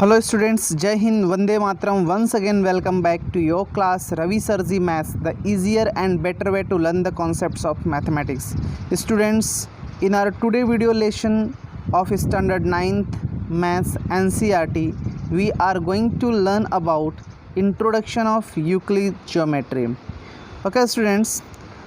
Hello students, Jai Hind, Vande Mataram. Once again welcome back to your class Ravi Sarji Maths, the easier and better way to learn the concepts of mathematics. Students, in our today video lesson of standard 9th Maths NCERT, we are going to learn about introduction of Euclid geometry. Okay students,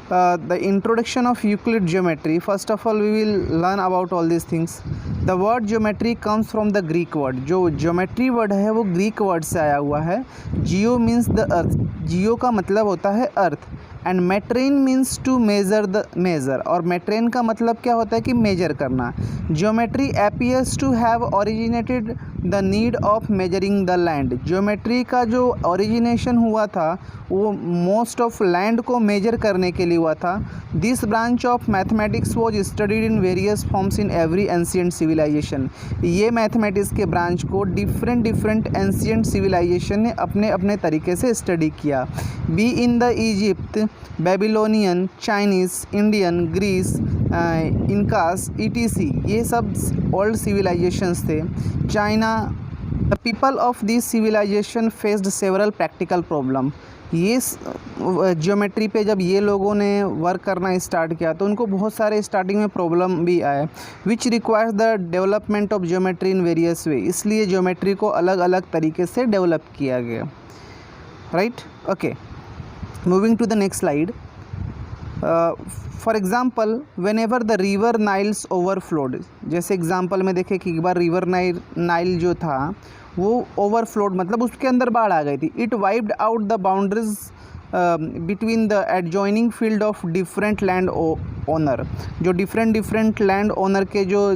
the introduction of Euclid geometry. First of all, we will learn about all these things. The word geometry comes from the Greek word. जो geometry word है वो Greek word से आया हुआ है. Geo means the earth. Geo का मतलब होता है earth. And metron means to measure और मेट्रेन का मतलब क्या होता है कि मेजर करना. Geometry appears to have originated the need of measuring the land. Geometry का जो ओरिजिनेशन हुआ था वो मोस्ट ऑफ लैंड को मेजर करने के लिए हुआ था. This branch of mathematics was studied in various forms in every ancient civilisation. ये मैथमेटिक्स के ब्रांच को डिफरेंट एंशिएंट सिविलाइजेशन ने अपने अपने तरीके से स्टडी किया. Be in the Egypt, Babylonian, Chinese, Indian, Greece, Incas, etc, ये सब ओल्ड सिविलाइजेशंस थे. China, the people of this civilisation faced several practical problem. ये ज्योमेट्री पे जब ये लोगों ने वर्क करना स्टार्ट किया तो उनको बहुत सारे स्टार्टिंग में प्रॉब्लम भी आए, which requires the development of geometry in various वे. इसलिए ज्योमेट्री को अलग अलग तरीके से डेवलप किया गया. Right, okay. Moving to the next slide. For example, whenever the river Niles overflowed, जैसे एग्जांपल में देखें कि एक बार रिवर नाइल जो था वो ओवरफ्लोड मतलब उसके अंदर बाढ़ आ गई थी. It wiped out the boundaries between the adjoining field of different land owner. जो डिफरेंट लैंड ओनर के जो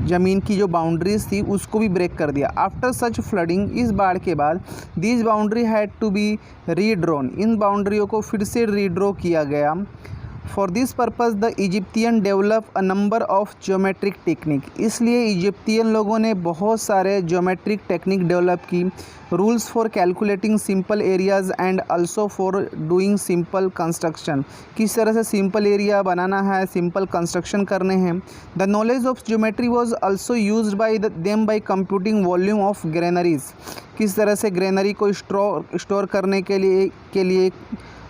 ज़मीन की जो बाउंड्रीज थी उसको भी ब्रेक कर दिया. आफ्टर सच फ्लडिंग, इस बाढ़ के बाद, this boundary had to be redrawn. इन बाउंड्रियों को फिर से रीड्रॉ किया गया. For this purpose the Egyptian develop a number of geometric technique. इसलिए इजिप्तियन लोगों ने बहुत सारे ज्योमेट्रिक टेक्निक डेवलप की. Rules for calculating simple areas and also for doing simple construction. किस तरह से सिंपल एरिया बनाना है, सिंपल कंस्ट्रक्शन करने हैं. The knowledge of geometry was also used by them by computing volume of granaries. किस तरह से ग्रेनरी को स्टोर करने के लिए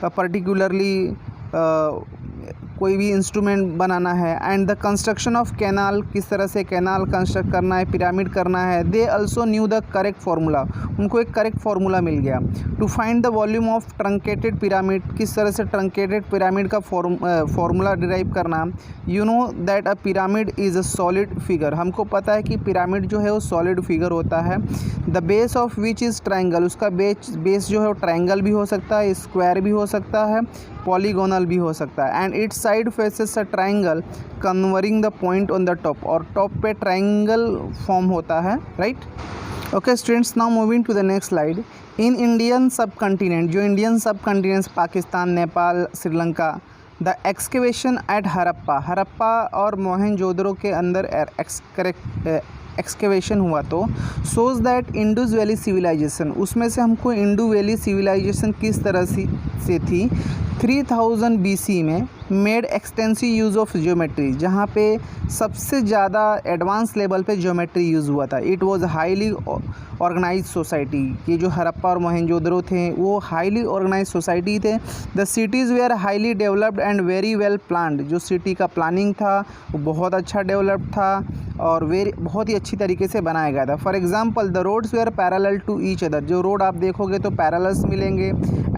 पर्टिकुलरली कोई भी इंस्ट्रूमेंट बनाना है. And the construction of canal, किस तरह से कैनाल कंस्ट्रक्ट करना है, पिरामिड करना है. They also knew the correct formula. उनको एक करेक्ट फार्मूला मिल गया. To find the volume of truncated pyramid, किस तरह से ट्रंकेटेड पिरामिड का फार्मूला डिराइव करना. You know that a pyramid is a solid figure. हमको पता है कि पिरामिड जो है वो सॉलिड फिगर होता है. The base of which is triangle. उसका बेस जो है वो ट्राइंगल भी हो सकता है, स्क्वायर भी हो सकता है, पॉलीगोनल भी हो सकता है. And its side faces a triangle converging the point on the top. और टॉप पे ट्राइंगल फॉर्म होता है. Right, okay students, now moving to the next slide. In Indian subcontinent, जो Indian subcontinents Pakistan, Nepal, Sri Lanka, the excavation at Harappa और मोहनजोदड़ो के अंदर excavation हुआ तो shows that Indus valley civilisation, उसमें से हमको इंडो वैली सिविलाइजेशन किस तरह से थी. 3000 BC में made extensive use of geometry, जहाँ पे सबसे ज़्यादा एडवांस लेवल पे ज्योमेट्री यूज़ हुआ था. It was highly organise society. ये जो हरप्पा और मोहनजोदड़ो थे वो हाईली ऑर्गेनाइज सोसाइटी थे. The cities were highly developed and very well planned. जो सिटी का प्लानिंग था वो बहुत अच्छा डेवलप्ड था और बहुत ही अच्छी तरीके से बनाया गया था. For example, the roads were parallel to each other. जो रोड आप देखोगे तो पैरेलल्स मिलेंगे.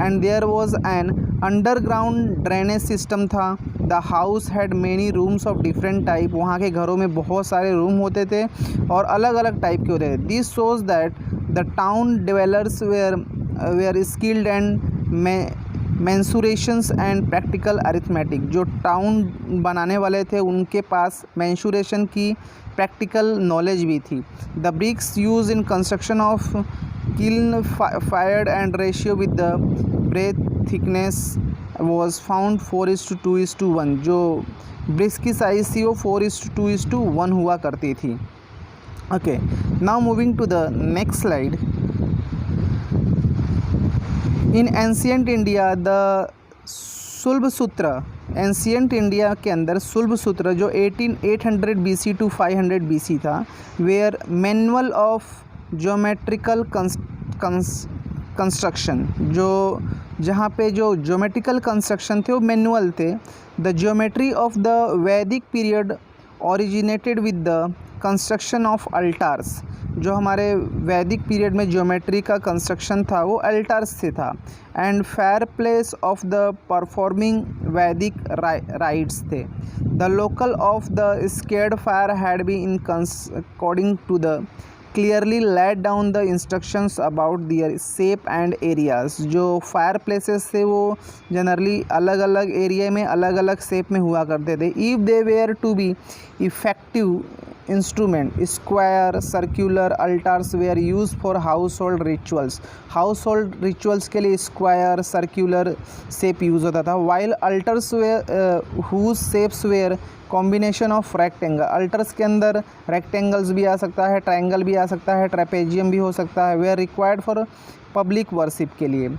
And there was an underground drainage system था. The house had many rooms of different type. वहाँ के घरों में बहुत सारे रूम होते थे और अलग अलग टाइप के होते थे. This shows that the town developers were skilled and mensurations and practical arithmetic. जो टाउन बनाने वाले थे उनके पास मेंसुरेशन की प्रैक्टिकल नॉलेज भी थी. The bricks use in construction of kiln fired and ratio with the breadth thickness was found 4:2:1. जो ब्रिक्स की साइज थी वो 4:2:1 हुआ करती थी. Okay, now moving to the next slide. In ancient India the Shulba Sutra, ancient India के अंदर शुल्ब सूत्र जो 800 BC to 500 BC था, where manual of geometrical construction, जो जहाँ पे जो ज्योमेट्रिकल कंस्ट्रक्शन थे वो मैनुअल थे। The geometry of the Vedic period originated with the construction of altars. जो हमारे वैदिक पीरियड में ज्योमेट्री का कंस्ट्रक्शन था वो अल्टार्स से था। And fire place of the performing Vedic rites थे। The local of the sacred fire had be in according to the clearly laid down the instructions about their shape and areas। जो fire places थे वो generally अलग अलग area में अलग अलग shape में हुआ करते थे। If they were to be effective instrument, square circular altars were use for household rituals. Household rituals के लिए स्क्वायर सर्कुलर शेप यूज़ होता था। While altars were whose shapes were combination of rectangle. Altars के अंदर rectangles भी आ सकता है, triangle भी आ सकता है, ट्रेपेजियम भी हो सकता है। Where required for public worship के लिए।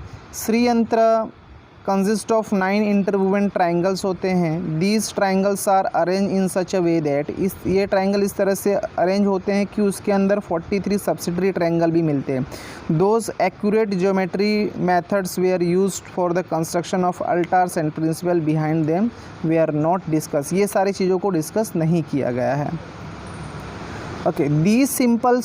Shriyantra consist of 9 interwoven triangles होते हैं। These triangles are arrange in such a way that ये ट्रायंगल इस तरह से अरेंज होते हैं कि उसके अंदर 43 सब्सिडरी ट्रायंगल भी मिलते हैं। Those accurate geometry methods were used for the construction of altars and principle behind them वे आर नॉट डिस्कस। ये सारी चीज़ों को डिस्कस नहीं किया गया है। Okay, these simple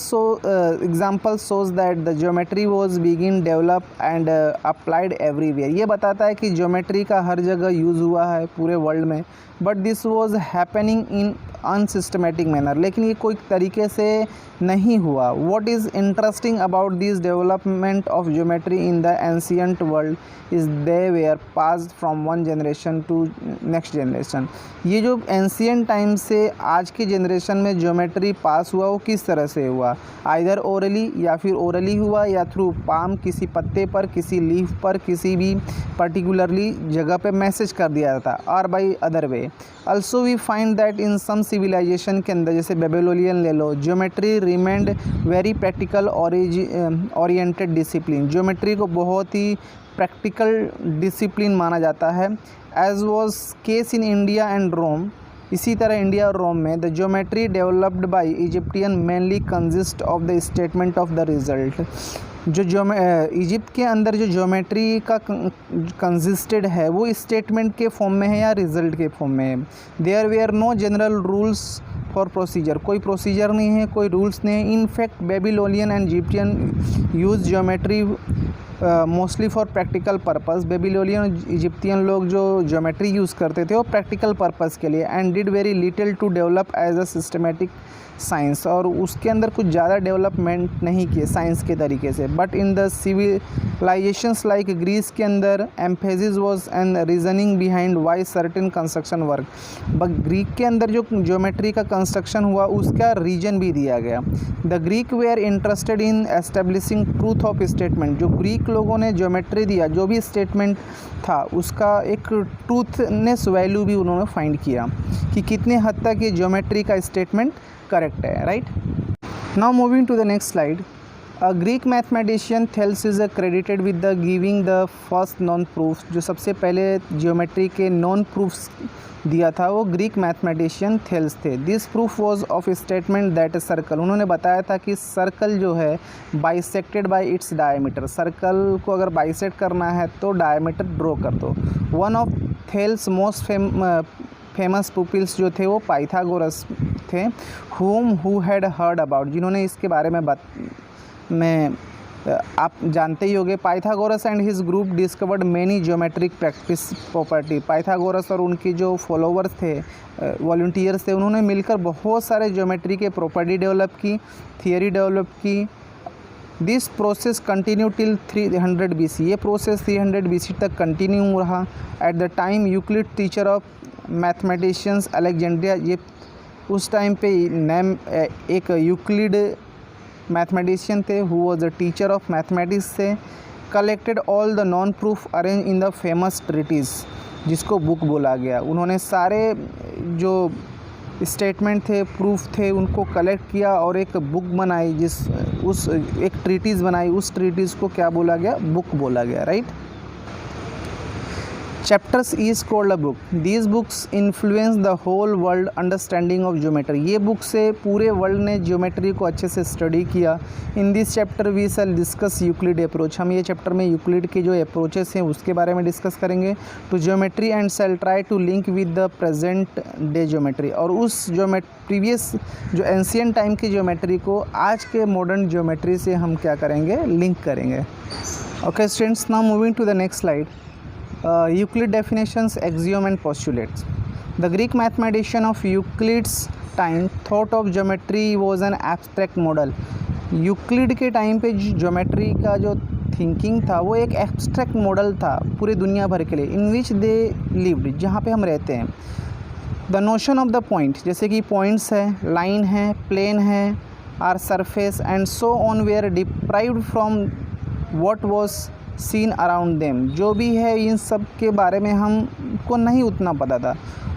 example shows that the geometry was being developed and applied everywhere। ये बताता है कि ज्योमेट्री का हर जगह यूज़ हुआ है पूरे वर्ल्ड में, but this was happening in unsystematic manner. लेकिन ये कोई तरीके से नहीं हुआ। What is interesting about this development of geometry in the ancient world is they were passed from one generation to next generation. ये जो एंशियंट टाइम से आज की जनरेशन में ज्योमेट्री पास हुआ वो किस तरह से हुआ? आइदर ओरली, या फिर ओरली हुआ, या थ्रू पाम, किसी पत्ते पर, किसी लीफ पर, किसी भी पर्टिकुलरली जगह पे मैसेज कर दिया जाता, और by other way. Also we find that in some civilisation के अंदर, जैसे बेबीलोनियन ले लो, geometry remained very practical oriented discipline. Geometry को बहुत ही प्रैक्टिकल डिसिप्लिन माना जाता है। As was case in India and Rome. इसी तरह इंडिया और रोम में the geometry developed by Egyptian mainly consist of the statement of the result. जो इजिप्ट के अंदर जो ज्योमेट्री का कंसिस्टेड है वो स्टेटमेंट के फॉर्म में है या रिजल्ट के फॉर्म में है। There were no general rules for procedure. कोई प्रोसीजर नहीं है, कोई रूल्स नहीं है। In fact Babylonian and Egyptian use geometry mostly for practical purpose. Babylonian और इजिप्टियन लोग जो ज्योमेट्री यूज़ करते थे वो प्रैक्टिकल पर्पस के लिए। And did very little to develop as a systematic science. और उसके अंदर कुछ ज़्यादा डेवलपमेंट नहीं किए साइंस के तरीके से। But in the civilisations like Greece के अंदर emphasis was and reasoning behind why certain construction work. But Greek के अंदर जो ज्योमेट्री का कंस्ट्रक्शन हुआ उसका रीजन भी दिया गया। The Greek were interested in establishing truth of statement. जो ग्रीक लोगों ने ज्योमेट्री दिया, जो भी स्टेटमेंट था उसका एक ट्रूथनेस वैल्यू भी उन्होंने फाइंड किया कि कितने हद तक ये ज्योमेट्री का स्टेटमेंट करेक्ट है, right. Now moving to the next slide. A Greek mathematician Thales is credited with the giving the first known proofs. जो सबसे पहले ज्योमेट्री के नॉन प्रूफ्स दिया था वो ग्रीक मैथमेटिशियन थेल्स थे। This proof was of statement that circle. उन्होंने बताया था कि सर्कल जो है bisected by its diameter. Circle को अगर बाइसेक्ट करना है तो डायमीटर ड्रॉ कर दो। One of Thales most famous pupils जो थे वो पाइथागोरस थे, हु हैड हर्ड अबाउट। जिन्होंने इसके बारे में आप जानते ही होंगे। Pythagoras and his group discovered many geometric practice property. Pythagoras और उनकी जो फॉलोवर्स थे, वॉलंटियर्स थे, उन्होंने मिलकर बहुत सारे ज्योमेट्री के प्रॉपर्टी डेवलप की, थियरी डेवलप की। This process continue till 300 BC। ये प्रोसेस 300 BC तक कंटिन्यू रहा। At the time Euclid teacher of mathematicians Alexandria. ये उस टाइम पे नेम एक यूक्लिड मैथमेटिशियन थे, who was a teacher of mathematics से। Collected all the known proof arrange in the famous treatise, जिसको book बोला गया। उन्होंने सारे जो स्टेटमेंट थे, प्रूफ थे, उनको कलेक्ट किया और एक बुक बनाई, एक ट्रीटीज़ बनाई। उस ट्रीटीज़ को क्या बोला गया? बुक बोला गया, right. Chapters is called a book, these books influence the whole world understanding of geometry. ये बुक से पूरे वर्ल्ड ने ज्योमेट्री को अच्छे से स्टडी किया। In this chapter we shall discuss Euclid approach, हम ये चैप्टर में यूक्लिड के जो अप्रोचेस हैं उसके बारे में डिस्कस करेंगे to geometry and shall try to link with the present day geometry, और उस प्रीवियस जो एंशियंट टाइम की ज्योमेट्री को आज के मॉडर्न ज्योमेट्री से हम क्या करेंगे, लिंक करेंगे। Okay students, now moving to the next slide. Euclid definitions, axiom and postulates. The Greek mathematician of Euclid's time thought of geometry was an abstract model. Euclid के time पे geometry का जो thinking था वो एक abstract model था पूरी दुनिया भर के लिए, इन विच दे लिव्ड, जहाँ पे हम रहते हैं। The notion of the point, जैसे कि पॉइंट्स है, लाइन है, प्लेन है, or surface and so on were deprived from what was seen around them. जो भी है इन सब के बारे में हमको नहीं उतना पता था।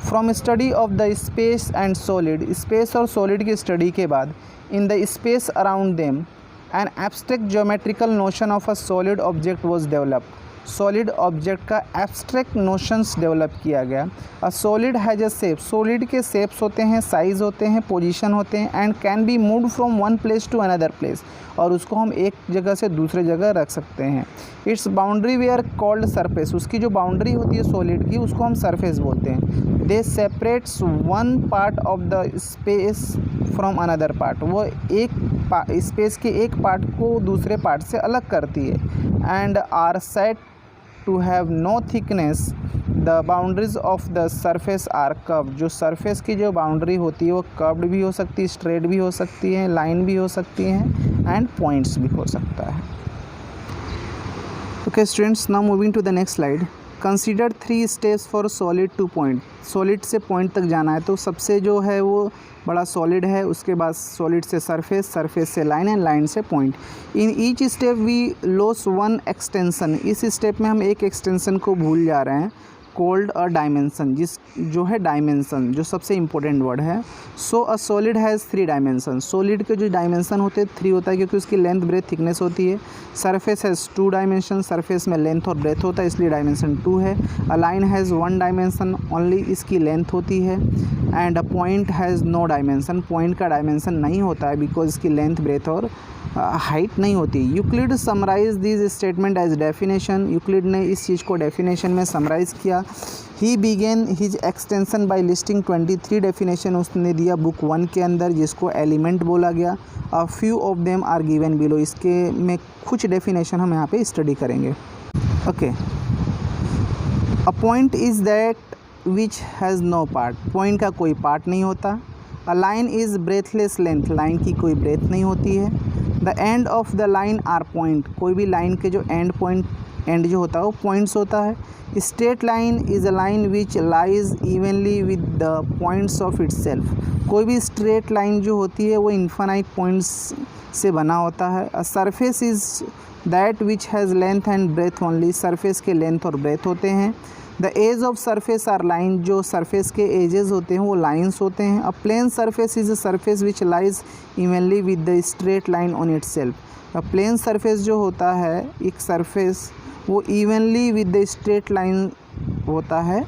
From study of the space and solid, space और सॉलिड की स्टडी के बाद in the space around them an abstract geometrical notion of a solid object was developed. Solid object का एब्स्ट्रैक्ट नोशंस डेवलप किया गया। A solid has a shape, solid के shapes होते हैं, साइज़ होते हैं, पोजीशन होते हैं, and can be moved from one place to another place, और उसको हम एक जगह से दूसरे जगह रख सकते हैं। Its boundary they are called surface, उसकी जो बाउंड्री होती है सॉलिड की उसको हम सरफेस बोलते हैं। They separates one part of the space from another part, वो एक स्पेस के एक पार्ट को दूसरे पार्ट से अलग करती है। And are set to have no thickness, the boundaries of the surface are curve, जो सरफेस की जो बाउंड्री होती है वो कर्व्ड भी हो सकती है, स्ट्रेट भी हो सकती है, लाइन भी हो सकती हैं, एंड पॉइंट्स भी हो सकता है। Okay students, now moving to the next slide. Consider 3 steps for solid to point, solid से पॉइंट तक जाना है तो सबसे जो है वो बड़ा सॉलिड है, उसके बाद सॉलिड से सरफेस, सरफेस से लाइन एंड लाइन से point. In each step we loss one extension, इस स्टेप में हम एक एक्सटेंशन को भूल जा रहे हैं, कॉल्ड अ डायमेंशन, जो है डायमेंशन जो सबसे इंपॉर्टेंट वर्ड है। So a solid has 3 dimension, solid के जो डायमेंशन होते हैं 3 होता है क्योंकि उसकी लेंथ, ब्रेथ, थिकनेस होती है। सरफेस हैज़ 2 डायमेंशन, सरफेस में लेंथ और ब्रेथ होता है इसलिए डायमेंशन 2 है। A line has 1 dimension, only इसकी लेंथ होती है। And a point has no dimension, point का डायमेंशन नहीं होता है बिकॉज इसकी लेंथ, ब्रेथ और हाइट नहीं होती। Euclid summarise this statement as definition, Euclid ने इस चीज़ को डेफिनेशन में समराइज़ किया। He began his extension by listing 23 definition, उसने दिया बुक 1 के अंदर जिसको एलिमेंट बोला गया। A few of them are given below, इसके में कुछ डेफिनेशन हम यहाँ पे स्टडी करेंगे। Okay, a point is that which has no part, point का कोई पार्ट नहीं होता। A line is breadthless length, line की कोई ब्रेथ नहीं होती है। The end of the line are point, कोई भी लाइन के जो एंड पॉइंट, एंड जो होता है वो पॉइंट्स होता है। Straight line is a line which lies evenly with the points of itself, कोई भी स्ट्रेट लाइन जो होती है वो इन्फानाइट पॉइंट्स से बना होता है। A surface is that which has length and breadth only, surface के लेंथ और ब्रेथ होते हैं। The edge of surface are line, जो सरफेस के एजेस होते हैं वो लाइन्स होते हैं। A plane surface is a surface which lies evenly with the straight line on itself, a plane surface जो होता है एक सरफेस वो evenly with the straight line होता है,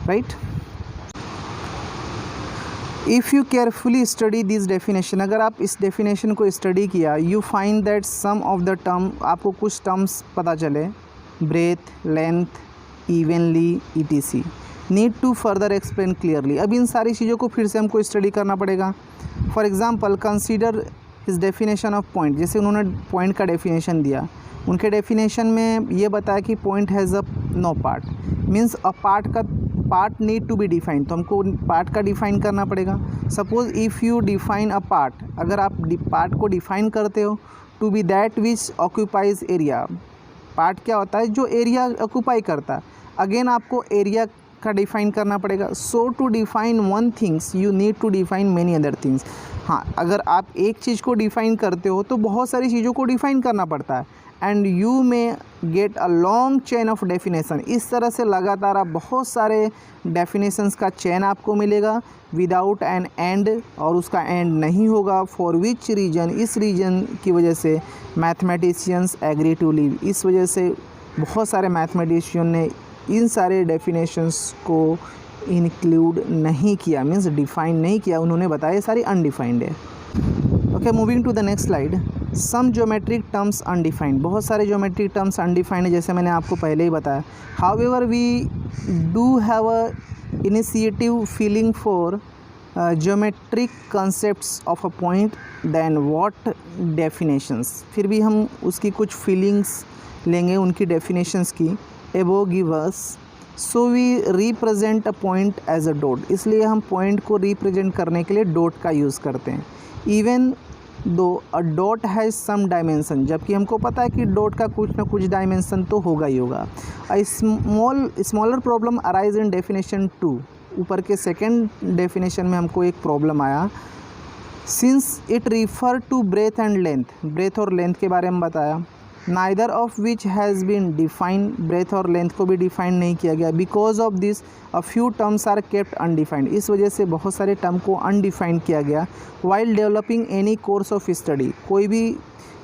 right. If you carefully study this definition, अगर आप इस डेफिनेशन को स्टडी किया, you find that some of the term, आपको कुछ टर्म्स पता चले, breadth, length, evenly, ETC, need to further explain clearly. अब इन सारी चीज़ों को फिर से हमको स्टडी करना पड़ेगा। For example consider his definition of point, जैसे उन्होंने पॉइंट का डेफिनेशन दिया, उनके डेफिनेशन में ये बताया कि point has a no part, means a part need to be define, तो हमको पार्ट का डिफाइन करना पड़ेगा। Suppose if you define a part, अगर आप पार्ट को डिफाइन करते हो, to be that which occupies area, part क्या होता है जो एरिया ऑक्यूपाई करता है, अगेन आपको एरिया का डिफाइन करना पड़ेगा। So to define one things you need to define many other things, हाँ अगर आप एक चीज़ को डिफाइन करते हो तो बहुत सारी चीज़ों को डिफाइन करना पड़ता है। And you may get a long chain of definition, इस तरह से लगातार आप बहुत सारे डेफिनेशंस का चेन आपको मिलेगा विदाउट एन एंड, और उसका एंड नहीं होगा। फॉर विच रीजन, इस रीजन की वजह से मैथमेटिशियंस एग्री टू लीव, इस वजह से बहुत सारे मैथमेटिशियन ने इन सारे डेफिनेशंस को इंक्लूड नहीं किया, मीन्स डिफाइन नहीं किया, उन्होंने बताया सारी अनडिफाइंड है। Okay, moving to the next slide. Some geometric terms undefined, बहुत सारे ज्योमेट्रिक टर्म्स अनडिफाइंड है, जैसे मैंने आपको पहले ही बताया। However we do have a initiative feeling for geometric concepts of a point then what definitions, फिर भी हम उसकी कुछ फीलिंग्स लेंगे उनकी डेफिनेशंस की। Above give us, so we represent a point as a dot, इसलिए हम पॉइंट को रिप्रेजेंट करने के लिए डॉट का यूज़ करते हैं। Even though a dot has some dimension, जबकि हमको पता है कि डॉट का कुछ ना कुछ डायमेंशन तो होगा ही होगा। Smaller problem arise in definition 2, ऊपर के सेकेंड डेफिनेशन में हमको एक प्रॉब्लम आया। Since it refer to breadth and length, breadth और लेंथ के बारे में बताया। Neither of which has been defined, breadth और लेंथ को भी डिफाइन नहीं किया गया। Because of this a few terms are kept undefined, इस वजह से बहुत सारे टर्म को अनडिफाइंड किया गया। While developing any course of study, कोई भी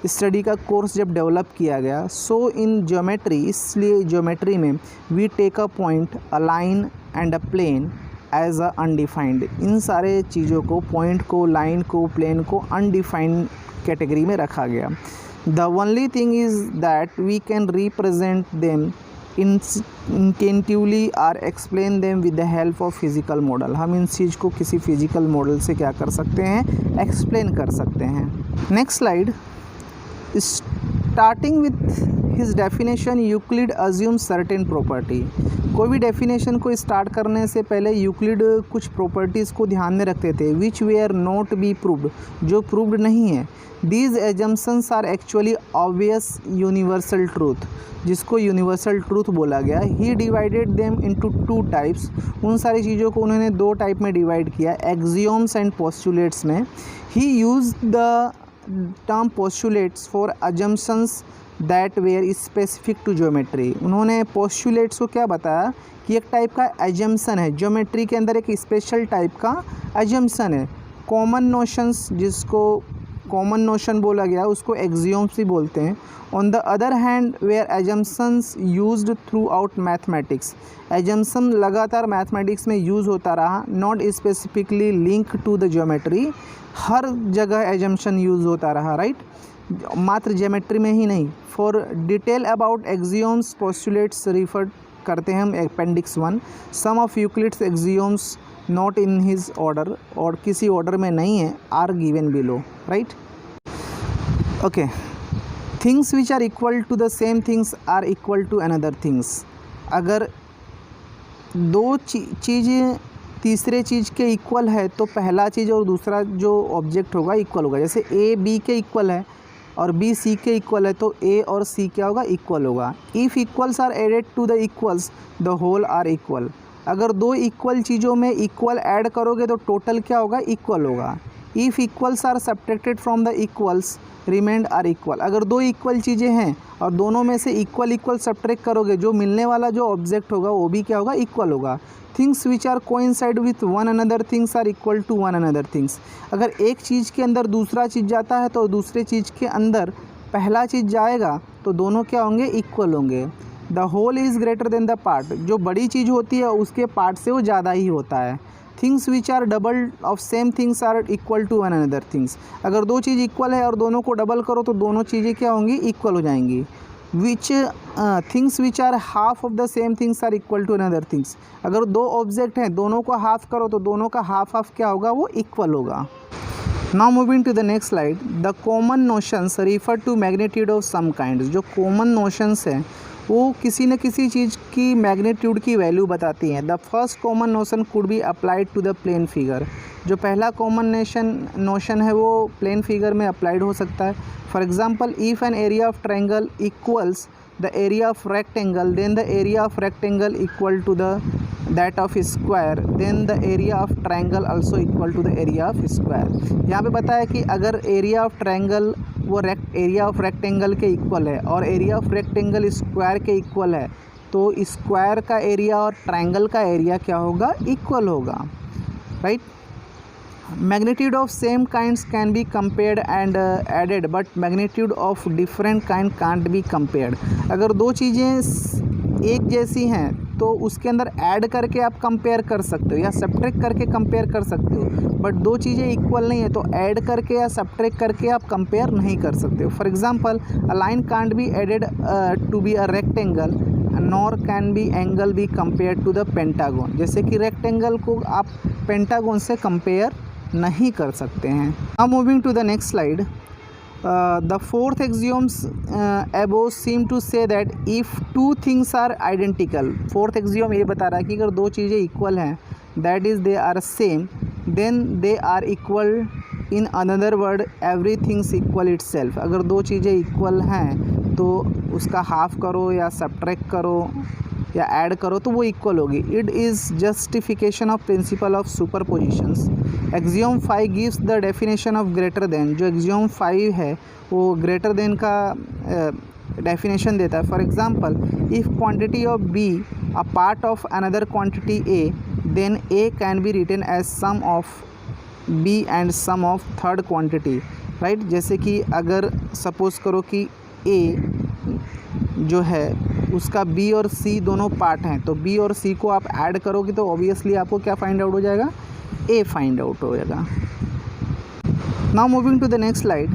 स्टडी का कोर्स जब डेवलप किया गया। सो इन ज्योमेट्री, इसलिए ज्योमेट्री में we take a point, a line and a plane as a undefined, इन सारे चीज़ों को, पॉइंट को, लाइन को, प्लेन को अनडिफाइंड कैटेगरी में रखा गया। The only thing is that we can represent them intuitively or explain them with the help of physical model, हम इन चीज़ को किसी फिजिकल मॉडल से क्या कर सकते हैं, एक्सप्लेन कर सकते हैं। Next slide. Starting with his definition, Euclid assume certain property, कोई भी डेफिनेशन को स्टार्ट करने से पहले यूक्लिड कुछ प्रॉपर्टीज़ को ध्यान में रखते थे, which were not be proved, जो प्रूव्ड नहीं है। These assumptions are actually obvious universal truth, जिसको यूनिवर्सल ट्रूथ बोला गया। He divided them into 2 types, उन सारी चीज़ों को उन्होंने 2 टाइप में डिवाइड किया, एक्सियोम्स एंड पोस्टुलेट्स में। He use the term postulates for assumptions that were specific to geometry, उन्होंने पोस्टुलेट्स को क्या बताया कि एक टाइप का एजम्पशन है, ज्योमेट्री के अंदर एक स्पेशल टाइप का एजम्पशन है। कॉमन नोशंस, जिसको कॉमन नोशन बोला गया, उसको एक्सियोम्स भी बोलते हैं। On the other hand were assumptions used throughout mathematics, assumption लगातार मैथमेटिक्स में यूज़ होता रहा, not specifically link to the geometry, हर जगह एजम्पशन यूज़ होता रहा, राइट, मात्र ज्योमेट्री में ही नहीं। For detail about axioms postulates refer करते हैं हम appendix 1। Some of Euclid's axioms not in his order, और किसी ऑर्डर में नहीं है, are given below, right. Okay, things which are equal to the same things are equal to another things, अगर दो चीज़ें तीसरे चीज़ के इक्वल है तो पहला चीज़ और दूसरा जो ऑब्जेक्ट होगा इक्वल होगा। जैसे ए बी के इक्वल है और बी सी के इक्वल है तो ए और सी क्या होगा, इक्वल होगा। If equals are added to the equals the whole are equal, अगर 2 इक्वल चीज़ों में इक्वल ऐड करोगे तो टोटल क्या होगा, इक्वल होगा। If equals are subtracted from the equals remained are equal, अगर 2 इक्वल चीज़ें हैं और दोनों में से इक्वल सब्ट्रैक्ट करोगे, जो मिलने वाला जो ऑब्जेक्ट होगा वो भी क्या होगा, इक्वल होगा। Things which are coincide with one another things are equal to one another things, अगर एक चीज़ के अंदर दूसरा चीज़ जाता है तो दूसरे चीज़ के अंदर पहला चीज़ जाएगा तो दोनों क्या होंगे, इक्वल होंगे। The whole is greater than the part, जो बड़ी चीज़ होती है उसके पार्ट से वो ज़्यादा ही होता है। Things which are double of same things are equal to one another things, अगर 2 चीज़ इक्वल है और दोनों को डबल करो तो दोनों चीज़ें क्या होंगी, इक्वल हो जाएंगी। Which things which are half of the same things are equal to another things, अगर 2 ऑब्जेक्ट हैं दोनों को हाफ करो तो दोनों का हाफ क्या होगा, वो इक्वल होगा। Now moving to the next slide. The common notions refer to magnitude of some kind, जो कॉमन नोशंस हैं वो किसी न किसी चीज़ की मैग्नीट्यूड की वैल्यू बताती हैं। The first common notion could be applied to the plane figure, जो पहला कॉमन नोशन है वो प्लेन फिगर में अप्लाइड हो सकता है। For example, if an area of triangle equals the area of rectangle then the area of rectangle equal to the that of square then the area of triangle also equal to the area of square. यहाँ पे बताया कि अगर area of triangle वो area of rectangle के equal है और area of rectangle square के इक्वल है तो स्क्वायर का एरिया और ट्रायंगल का एरिया क्या होगा, इक्वल होगा, right. Magnitude of same kinds can be compared and added but magnitude of different kind can't be compared, अगर 2 चीज़ें एक जैसी हैं तो उसके अंदर ऐड करके आप कंपेयर कर सकते हो या सब्ट्रैक्ट करके कंपेयर कर सकते हो, बट दो चीज़ें इक्वल नहीं है तो ऐड करके या सब्ट्रैक्ट करके आप कंपेयर नहीं कर सकते हो। For example, a line can't be added to be a rectangle nor can be angle be compare to the pentagon. जैसे कि रेक्टेंगल को आप पेंटागन से कंपेयर नहीं कर सकते हैं। Now moving to the next slide, the fourth axioms above seem to say that if two things are identical, fourth axiom ये बता रहा है कि अगर दो चीज़ें इक्वल हैं, that is they are same, then they are equal. in another word everything is equal itself. अगर दो चीज़ें इक्वल हैं तो उसका हाफ करो या सब्ट्रैक्ट करो या ऐड करो तो वो इक्वल होगी. It is justification of principle of superpositions. Axiom 5 gives the definition of greater than. जो एक्सियम 5 है वो ग्रेटर देन का डेफिनेशन देता है. For example, if quantity of B a part of another quantity A, then A can be written as sum of B and sum of third quantity. Right, जैसे कि अगर suppose करो कि ए जो है उसका बी और सी दोनों पार्ट हैं, तो बी और सी को आप ऐड करोगे तो ऑब्वियसली आपको क्या फाइंड आउट हो जाएगा, ए फाइंड आउट हो जाएगा. Now moving to the next slide.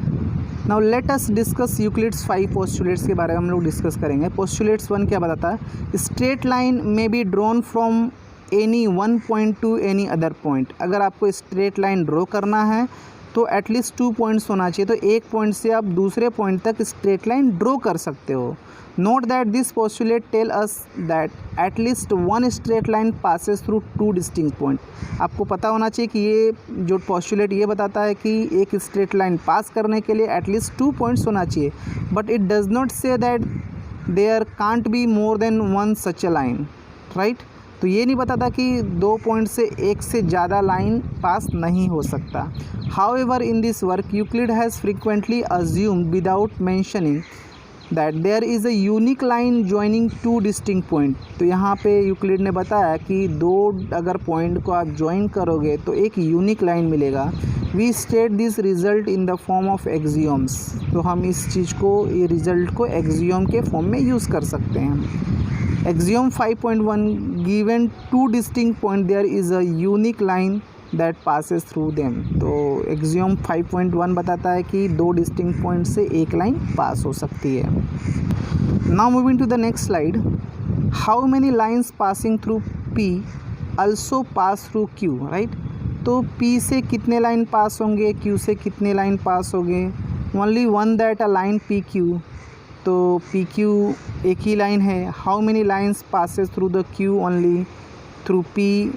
Now let us discuss Euclid's 5 postulates के बारे में हम लोग डिस्कस करेंगे. पोस्टुलेट्स 1 क्या बताता है, स्ट्रेट लाइन में be drawn from any one point two any other point. अगर आपको स्ट्रेट लाइन ड्रॉ करना है तो एटलीस्ट 2 पॉइंट्स होना चाहिए, तो एक पॉइंट से आप दूसरे पॉइंट तक स्ट्रेट लाइन ड्रॉ कर सकते हो. Note that this postulate tell us that at least one straight line passes through 2 distinct point. आपको पता होना चाहिए कि ये जो पोस्टुलेट ये बताता है कि एक स्ट्रेट लाइन पास करने के लिए एटलीस्ट 2 पॉइंट्स होना चाहिए, but it does not say that there can't be more than one such a line. Right, तो ये नहीं बताता कि 2 पॉइंट से एक से ज़्यादा लाइन पास नहीं हो सकता. However in this work Euclid has frequently assumed without mentioning that there is a unique line joining 2 distinct point. तो यहाँ पे यूक्लिड ने बताया कि 2 अगर पॉइंट को आप ज्वाइन करोगे तो एक यूनिक लाइन मिलेगा. We state this result in the form of axioms. तो हम इस चीज़ को, ये रिजल्ट को एक्सियोम के फॉर्म में यूज़ कर सकते हैं. Axiom 5.1 given 2 distinct point there is a unique line that passes through them. तो Axiom 5.1 बताता है कि 2 distinct point से एक लाइन पास हो सकती है. Now moving to the next slide. How many lines passing through P also pass through Q, right? तो P से कितने लाइन पास होंगे, Q से कितने लाइन पास होंगे. Only one that a line PQ. तो पी क्यू एक ही लाइन है. How many lines passes through the Q, only through P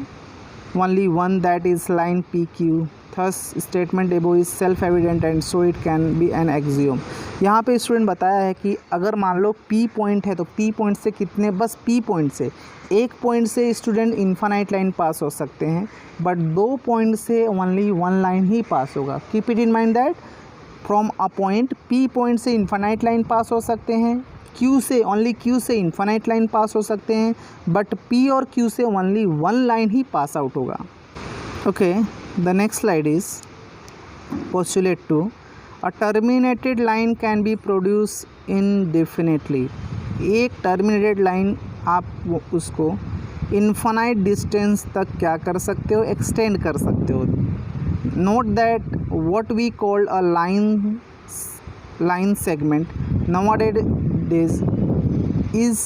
only one, that is line P Q. Thus statement above is self evident and so it can be an axiom. यहाँ पे student बताया है कि अगर मान लो P point है तो P point से कितने, बस पी पॉइंट से एक पॉइंट से स्टूडेंट इन्फानाइट लाइन पास हो सकते हैं, बट 2 पॉइंट से ओनली 1 लाइन ही पास होगा. Keep it in mind that from a point P point से इन्फानाइट लाइन पास हो सकते हैं, क्यू से ओनली क्यू से इन्फानाइट लाइन पास हो सकते हैं, बट पी और क्यू से ओनली 1 लाइन ही पास आउट होगा. Okay, the next slide is postulate 2. A terminated line can be produce indefinitely. एक टर्मिनेटेड लाइन आप उसको इन्फानाइट डिस्टेंस तक क्या कर सकते हो, एक्सटेंड कर सकते हो. Note that what we call a line segment nowadays is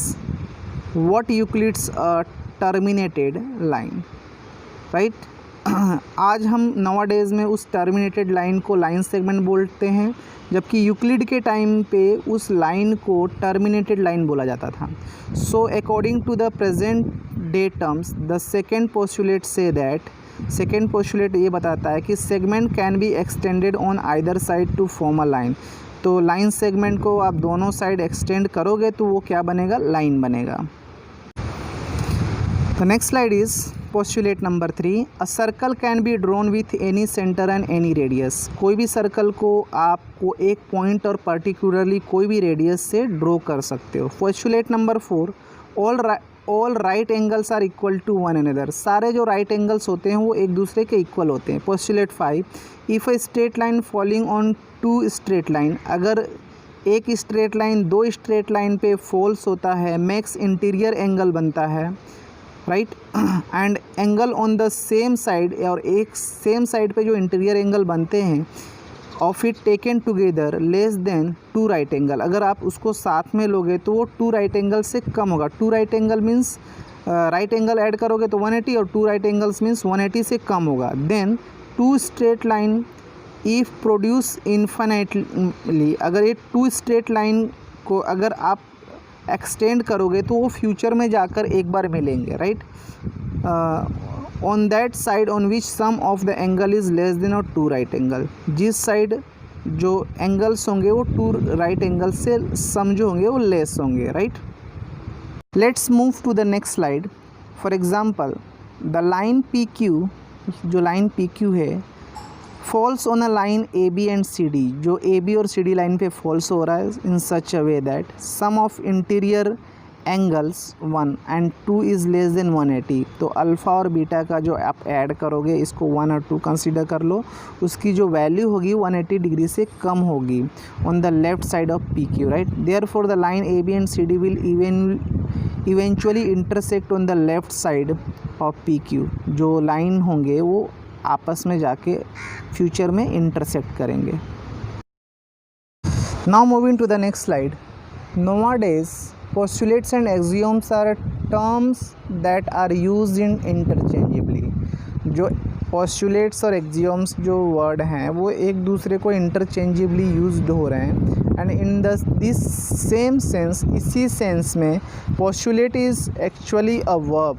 what Euclid's a terminated line, right? आज हम nowadays में उस terminated line को line segment बोलते हैं, जबकि यूक्लिड के टाइम पे उस लाइन को terminated line बोला जाता था. So according to the present day terms, the second postulate say that second postulate ये बताता है कि segment can be extended on either side to form a line. तो लाइन सेगमेंट को आप दोनों साइड एक्सटेंड करोगे तो वो क्या बनेगा, लाइन बनेगा. The next slide is postulate number 3. A circle can be drawn with any centre and any radius. कोई भी सर्कल को आपको एक पॉइंट और पर्टिकुलरली कोई भी रेडियस से ड्रॉ कर सकते हो. Postulate number 4. All right angles are equal to one another. सारे जो राइट एंगल्स होते हैं वो एक दूसरे के इक्वल होते हैं. Postulate 5. If a straight line falling on 2 straight line. अगर एक स्ट्रेट लाइन दो स्ट्रेट लाइन पे फॉल्स होता है, मेक्स इंटीरियर एंगल बनता है, right. And angle on the same side, और एक सेम साइड पे जो इंटीरियर एंगल बनते हैं of it taken together less than 2 right angle, अगर आप उसको साथ में लोगे तो वो 2 राइट एंगल से कम होगा। 2 right angle means right angle add करोगे तो 180, और 2 राइट एंगल्स मीन्स 180 से कम होगा। Then 2 straight line if produce infinitely, अगर ये 2 स्ट्रेट लाइन को अगर आप एक्सटेंड करोगे तो वो फ्यूचर में जाकर एक बार मिलेंगे, right. On that side on which some of the angle is less than और 2 राइट एंगल, जिस साइड जो एंगल्स होंगे वो 2 राइट एंगल से सम जो होंगे वो लेस होंगे, right. Let's move to the next slide. For example the line P Q, जो लाइन पी क्यू है, falls on a line A B and C D, जो ए बी और सी डी लाइन पे falls हो रहा है in such a way that some of interior angles 1 and 2 is less than 180। तो alpha और beta का जो आप ऐड करोगे, इसको 1 और 2 कंसीडर कर लो, उसकी जो वैल्यू होगी 180 डिग्री से कम होगी on the left side of P Q, right. Therefore the line A B and C D will eventually intersect on the left side of P Q, जो लाइन होंगे वो आपस में जाके फ्यूचर में इंटरसेक्ट करेंगे। Now moving to the next slide. Nowadays postulates and axioms are terms that are used in interchangeably। जो postulates और axioms जो वर्ड हैं वो एक दूसरे को interchangeably used हो रहे हैं, and in this same sense, इसी सेंस में postulate is actually a verb।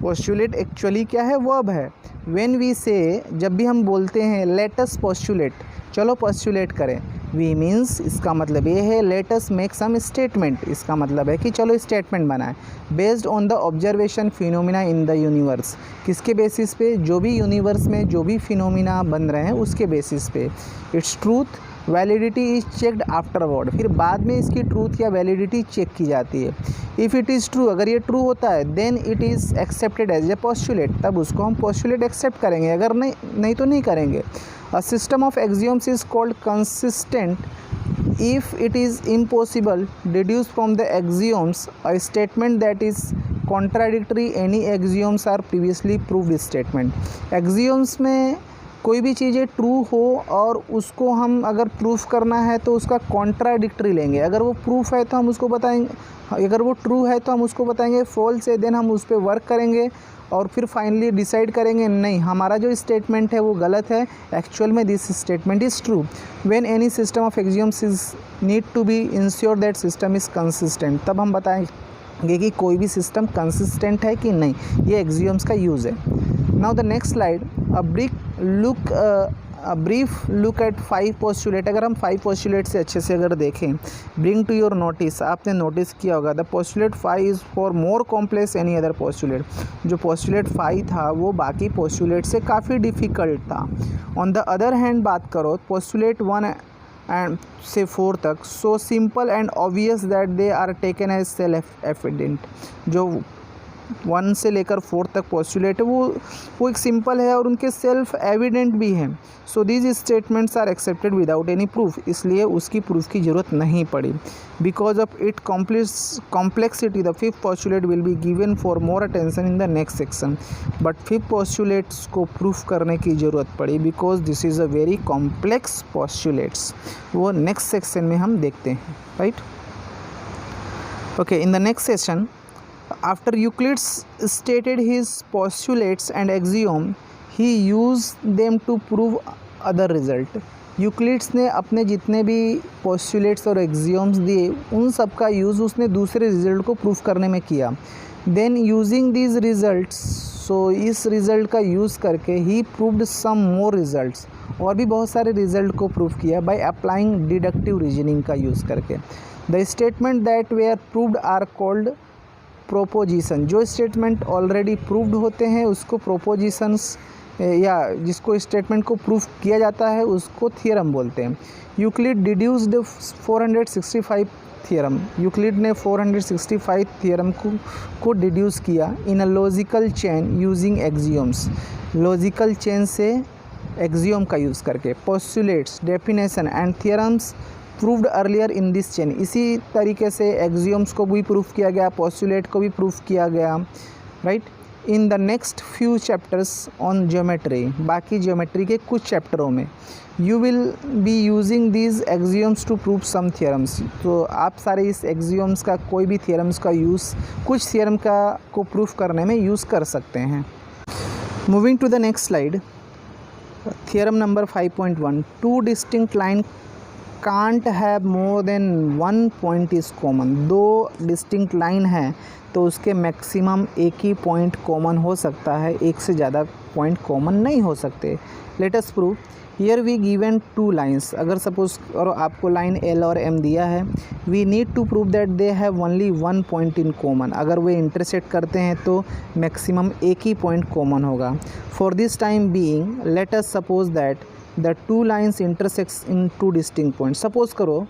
postulate actually क्या है? verb है। when we say, जब भी हम बोलते हैं let us postulate, चलो postulate करें, वी मीन्स इसका मतलब ये है let us make some statement, इसका मतलब है कि चलो स्टेटमेंट बनाएं based on the observation phenomena in the universe. किसके बेसिस पे? जो भी यूनिवर्स में जो भी फिनोमिना बन रहे हैं उसके बेसिस पे। Its truth validity is checked afterward, फिर बाद में इसकी ट्रूथ या वैलिडिटी चेक की जाती है। इफ़ इट इज़ ट्रू, अगर ये ट्रू होता है then it is accepted as a postulate, तब उसको हम पोस्टुलेट एक्सेप्ट करेंगे, अगर नहीं तो नहीं करेंगे। A system of axioms is called consistent if it is impossible deduce from the axioms a statement that is contradictory any axioms are previously proved statement। axioms में कोई भी चीज़ें ट्रू हो और उसको हम अगर प्रूफ करना है तो उसका कॉन्ट्राडिक्टरी लेंगे। अगर वो प्रूफ है तो हम उसको बताएंगे, अगर वो ट्रू है तो हम उसको बताएंगे फॉल्स है, देन हम उस पर वर्क करेंगे और फिर फाइनली डिसाइड करेंगे नहीं हमारा जो स्टेटमेंट है वो गलत है, एक्चुअल में this statement is true. When any system of axioms is need to be ensure that system is consistent, तब हम बताएंगे कि कोई भी सिस्टम कंसिस्टेंट है कि नहीं, ये एक्सियोम्स का यूज़ है। Now the next slide, a brief look at 5 postulate. अगर हम 5 पोस्टुलेट से अच्छे से अगर देखें, ब्रिंग टू योर नोटिस, आपने नोटिस किया होगा the postulate 5 is for more complex any other postulate. जो पोस्टुलेट 5 था वो बाकी पोस्टुलेट से काफ़ी डिफ़िकल्ट था। ऑन द अदर हैंड बात करो पोस्टुलेट 1 एंड से 4 तक, so simple and obvious that they are taken as self evident. जो 1 से लेकर 4 तक पोस्टुलेट है वो एक सिंपल है और उनके सेल्फ एविडेंट भी हैं। So these statements are accepted without any proof, इसलिए उसकी प्रूफ की ज़रूरत नहीं पड़ी। Because of it complexity the 5th postulate will be given for more attention in the next section. But 5th postulates को proof करने की ज़रूरत पड़ी because this is a very complex postulates, वो नेक्स्ट सेक्शन में हम देखते हैं, right. Okay, in the next session, after Euclid stated his postulates and axiom, he used them to prove other result। Euclid's ने अपने जितने भी पोस्टुलेट्स और एक्सियोम्स दिए उन सब का यूज़ उसने दूसरे रिजल्ट को प्रूफ करने में किया। देन यूजिंग दीज रिजल्ट्स, सो इस रिज़ल्ट का यूज़ करके he proved some more results, और भी बहुत सारे रिजल्ट को प्रूफ किया बाय अप्लाइंग डिडक्टिव रीजनिंग का यूज़ करके। The statement that were proved are called proposition. जो स्टेटमेंट ऑलरेडी प्रूव्ड होते हैं उसको प्रोपोजिशंस, या जिसको स्टेटमेंट को प्रूफ किया जाता है उसको थियरम बोलते हैं। यूक्लिड डिड्यूस्ड 465 थियरम, यूक्लिड ने 465 थियरम को डिड्यूस किया in a logical chain using axioms, logical chain से एक्सियोम का यूज़ करके। Postulates, definition and theorems proved earlier in this chain. इसी तरीके से एक्सियोम्स को भी प्रूफ किया गया, पोस्टुलेट को भी प्रूफ किया गया, right. In the next few chapters on geometry, बाकी ज्योमेट्री के कुछ चैप्टरों में you will be using these axioms to prove some theorems. तो आप सारे इस एक्सियोम्स का कोई भी थियरम्स का यूज़ कुछ थियरम का को प्रूफ करने में यूज़ कर सकते हैं। Moving to the next slide, theorem number 5.1, two distinct line can't have more than one point is common. दो डिस्टिंक्ट लाइन है तो उसके मैक्सिमम एक ही पॉइंट कॉमन हो सकता है, एक से ज़्यादा पॉइंट कॉमन नहीं हो सकते। Let us prove. Here we given two lines, अगर सपोज और आपको लाइन एल और एम दिया है, we need to prove that they have only one point in common. अगर वे इंटरसेक्ट करते हैं तो मैक्सिमम एक ही पॉइंट कॉमन होगा। For this time being let us suppose that the two lines intersects in two distinct point. Suppose करो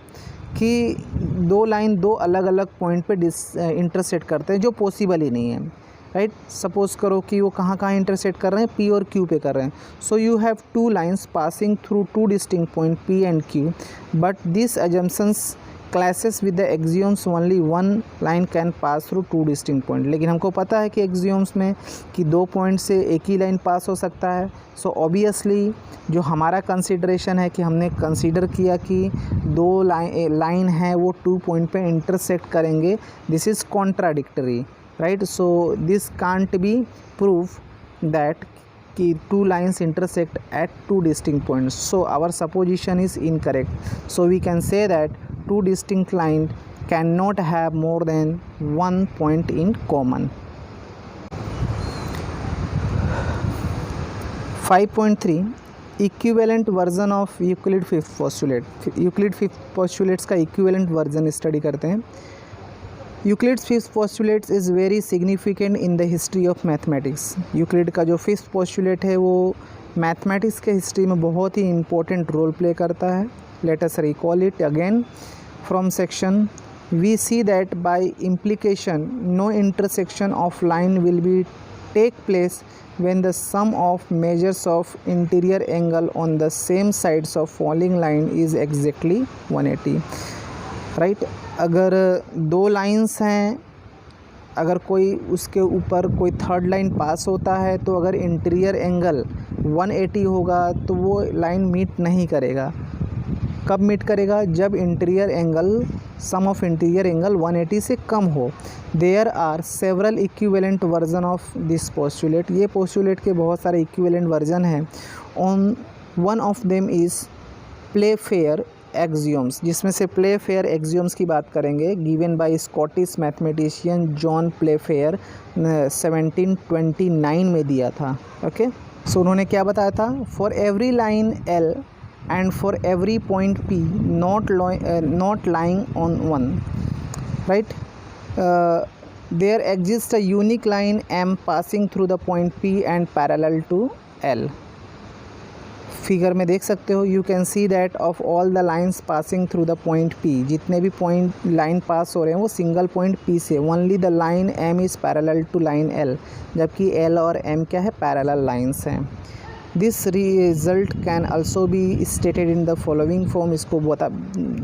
कि दो लाइन दो अलग अलग पॉइंट पे इंटरसेक्ट करते हैं, जो पॉसिबल ही नहीं है, राइट। सपोज करो कि वो कहाँ कहाँ इंटरसेक्ट कर रहे हैं, पी और क्यू पे कर रहे हैं। So you have two lines passing through two distinct point P and Q, but this assumptions clashes with the axioms only one line can pass through two distinct point. लेकिन हमको पता है कि एक्सियोम्स में कि दो पॉइंट से एक ही लाइन पास हो सकता है। सो ऑब्वियसली जो हमारा कंसिडरेशन है कि हमने कंसीडर किया कि दो लाइन है वो टू पॉइंट पे इंटरसेक्ट करेंगे, this is contradictory, right. So this can't be proof that कि two lines intersect at two distinct points. So our supposition is incorrect. So we can say that two distinct lines cannot have more than one point in common. 5.3 equivalent version of Euclid fifth postulate. Euclid fifth postulates का equivalent version study करते हैं। Euclid's fifth postulates is very significant in the history of mathematics. Euclid का जो fifth postulate है वो mathematics के history में बहुत ही इम्पोर्टेंट रोल प्ले करता है। Let us recall it again from section. We see that by implication no intersection of line will be take place when the sum of measures of interior angle on the same sides of falling line is exactly 180, right। अगर दो lines हैं, अगर कोई उसके ऊपर कोई third line पास होता है तो अगर इंटीरियर एंगल 180 होगा तो वो लाइन मीट नहीं करेगा। कब मीट करेगा? जब interior angle sum of interior angle 180 से कम हो। There are several equivalent version of this postulate. ये पोस्टुलेट के बहुत सारे इक्विवेलेंट वर्जन हैं। On one of them is Playfair axioms, जिसमें से प्लेफेयर एक्सियोम्स की बात करेंगे, given by Scottish mathematician John Playfair 1729 में दिया था। ओके, सो उन्होंने क्या बताया था? For every line L and for every point P not lying on one, right, there exists a unique line M passing through the point P and parallel to L. Figure में देख सकते हो, you can see that of all the lines passing through the point P, जितने भी point line पास हो रहे हैं वो सिंगल पॉइंट P से, only the line M is parallel to line L, जबकि L और M क्या है? पैरेलल लाइन्स हैं। This result can also be stated in the following form. इसको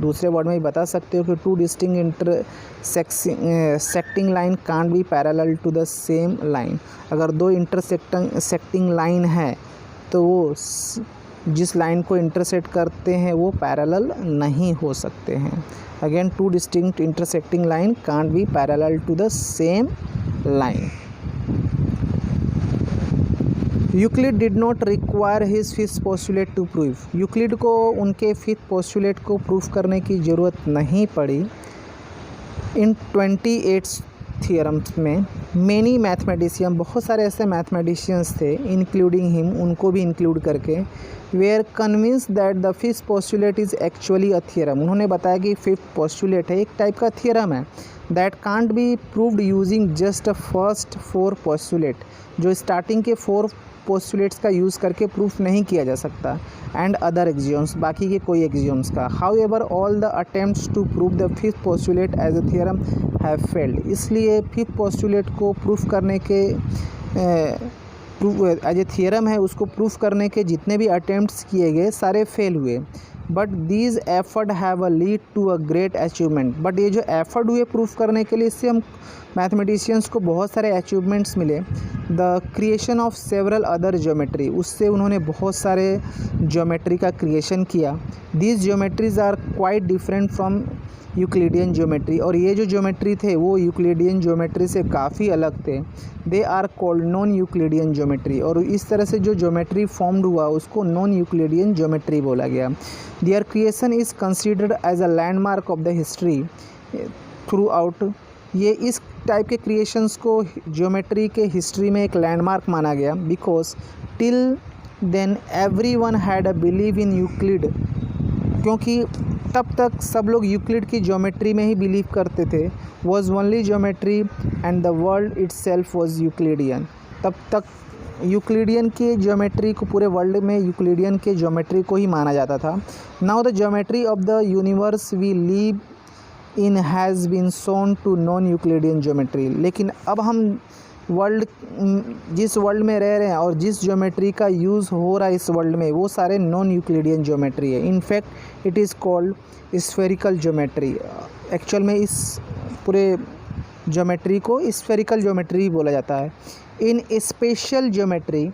दूसरे वर्ड में भी बता सकते हो कि two distinct intersecting line can't be parallel to the same line. अगर दो इंटरसेक्टिंग लाइन है तो वो जिस लाइन को इंटरसेक्ट करते हैं वो पैरेलल नहीं हो सकते हैं। Again, two distinct intersecting line can't be parallel to the same line. Euclid did not require his fifth postulate to prove. Euclid को उनके फिफ्थ पोस्टुलेट को प्रूव करने की ज़रूरत नहीं पड़ी। इन 28 थियरम्स में मेनी मैथमेटिशियन, बहुत सारे ऐसे मैथमेटिशियंस थे, इंक्लूडिंग हिम, उनको भी इंक्लूड करके, they are convinced that the fifth postulate is actually a theorem. उन्होंने बताया कि फिफ्थ पोस्टुलेट है, एक टाइप का थियरम है, that can't be proved using just first 4 postulate, जो स्टार्टिंग के 4 पोस्टुलेट्स का यूज़ करके प्रूफ नहीं किया जा सकता, एंड अदर एक्सियोम्स, बाकी के कोई एक्सियोम्स का। However all the attempts to prove the fifth postulate as a theorem have failed. इसलिए फिफ्थ पोस्टुलेट को प्रूफ करने के एज ए थियरम है उसको प्रूफ करने के जितने भी अटेम्प्ट्स किए गए सारे फेल हुए। But these effort have a lead to a great achievement. But ये जो एफर्ट हुए प्रूफ करने के लिए, इससे हम मैथमेटिशियंस को बहुत सारे अचीवमेंट्स मिले। The creation of several other geometry, उससे उन्होंने बहुत सारे ज्योमेट्री का क्रिएशन किया। These geometries are quite different from Euclidean geometry, और ये जो ज्योमेट्री थे वो यूक्लिडियन ज्योमेट्री से काफ़ी अलग थे। They are called non Euclidean geometry, और इस तरह से जो ज्योमेट्री फॉर्म्ड हुआ उसको नॉन यूक्लिडियन ज्योमेट्री बोला गया। Their creation is considered as a landmark of the history throughout. ये इस टाइप के क्रिएशंस को ज्योमेट्री के हिस्ट्री में एक लैंडमार्क माना गया, because till then every one had a believe in Euclid, क्योंकि तब तक सब लोग यूक्लिड की ज्योमेट्री में ही बिलीव करते थे। Was only geometry and the world itself was Euclidean. तब तक यूक्लिडियन की ज्योमेट्री को, पूरे वर्ल्ड में यूक्लिडियन के ज्योमेट्री को ही माना जाता था। Now the geometry of the universe we live in has been shown to non Euclidean geometry. लेकिन अब हम जिस वर्ल्ड में रह रहे हैं और जिस ज्योमेट्री का यूज़ हो रहा है इस वर्ल्ड में, वो सारे नॉन यूक्लिडियन ज्योमेट्री है। In fact it is called spherical geometry. Actual में इस पूरे ज्योमेट्री को स्फेरिकल ज्योमेट्री बोला जाता है। In special geometry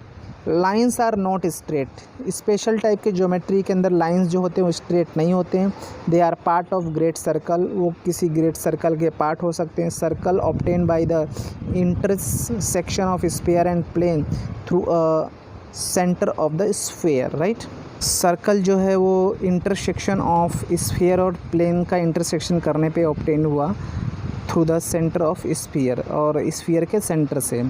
lines are not straight. Special type के ज्योमेट्री के अंदर लाइंस जो होते हैं वो स्ट्रेट नहीं होते हैं। They are part of great circle, वो किसी ग्रेट सर्कल के पार्ट हो सकते हैं। Circle obtain by the intersection of sphere and plane through a centre of the sphere, right. Circle जो है वो इंटरसेक्शन ऑफ स्फीयर और प्लेन का इंटरसेक्शन करने पे ऑब्टेन हुआ through the centre of sphere, और स्फीयर के सेंटर से।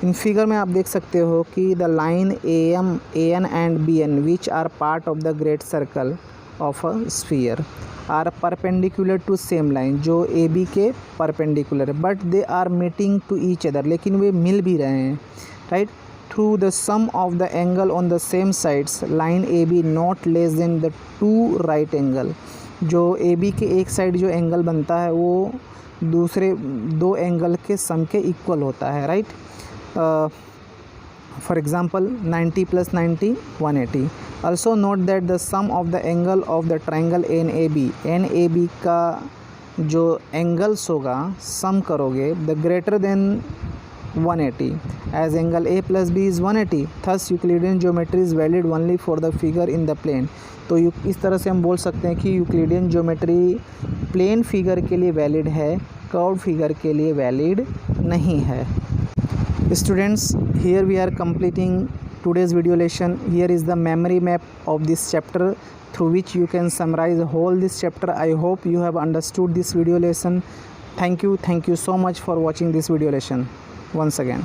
इन फिगर में आप देख सकते हो कि the line A N and B N which are part of the great circle of a sphere are perpendicular to same line, जो ए बी के परपेंडिकुलर है, but they are meeting to each other, लेकिन वे मिल भी रहे हैं, right. Through the sum of the angle on the same sides line A B not less than the two right angle. जो A B के एक साइड जो एंगल बनता है वो दूसरे दो एंगल के सम के इक्वल होता है, right. For example 90 + 90 180। Also note that the sum of the angle of the triangle N A B का जो एंगल्स होगा सम करोगे the greater than 180, as angle A + B is 180। Thus Euclidean geometry is valid only for the figure in the plane. तो इस तरह से हम बोल सकते हैं कि यूक्लिडियन ज्योमेट्री प्लेन फिगर के लिए वैलिड है, कर्व फिगर के लिए वैलिड नहीं है। Students, here we are completing today's video lesson. Here is the memory map of this chapter through which you can summarize whole this chapter. I hope you have understood this video lesson. Thank you so much for watching this video lesson once again.